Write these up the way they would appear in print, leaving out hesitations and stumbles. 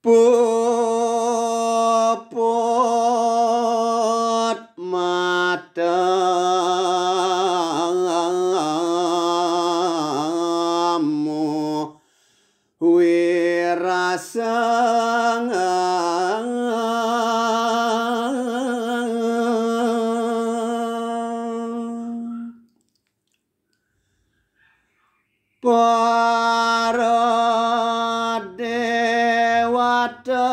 Puput matamu wiraseng para dewata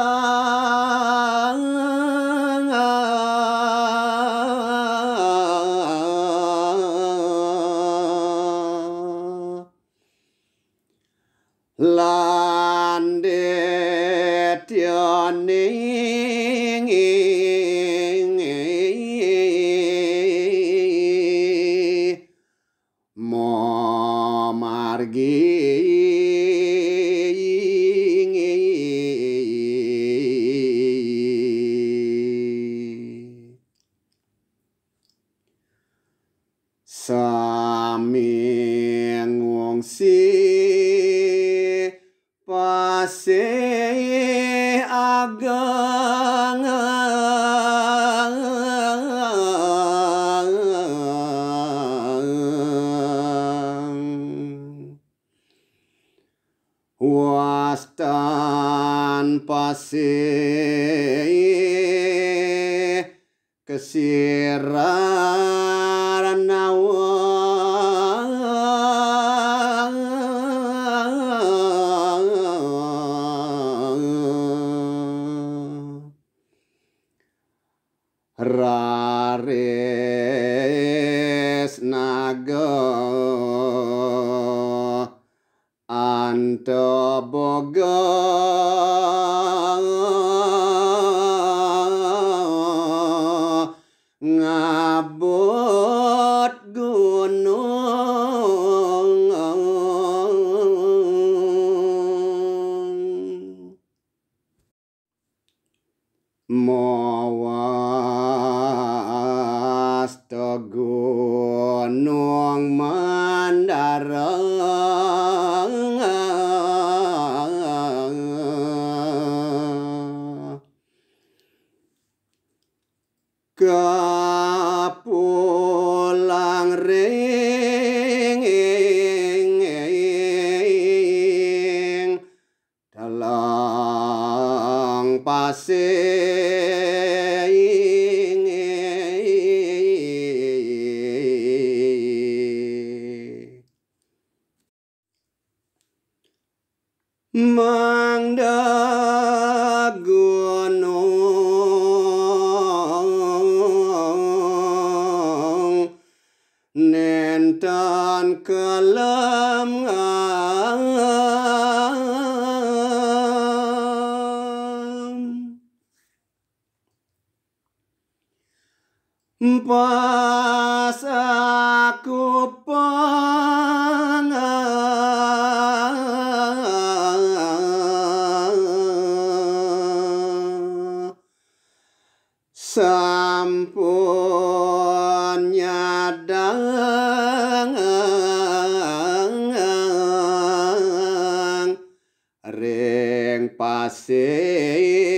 lan detyaning sami ngungsi pase ageng wastan pase kesiraran rares naga anta boga ngabot gunung mawas gunung mandarang kapulang ring dalang pasing mangda gunung nentan kelam pas aku sampun nyadang ring pasing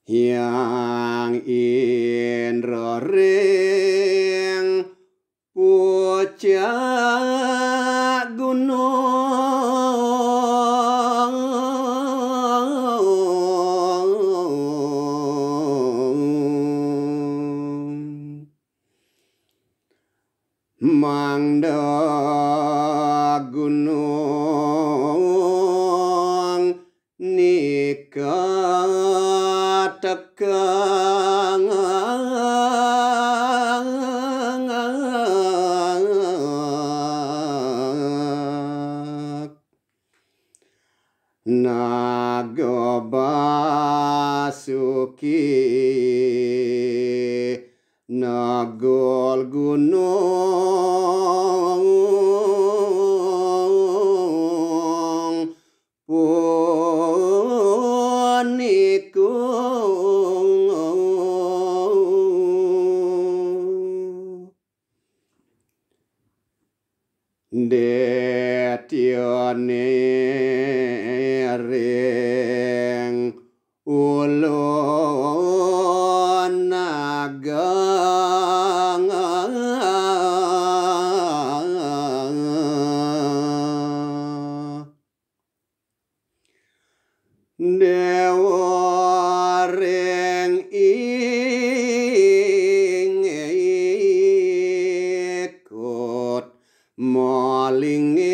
yang indra ring pucak gunung mangda gunung nikah tekang naga basuki nagol gunung puniku Detione ring ulun ageng dewa ring ikut maling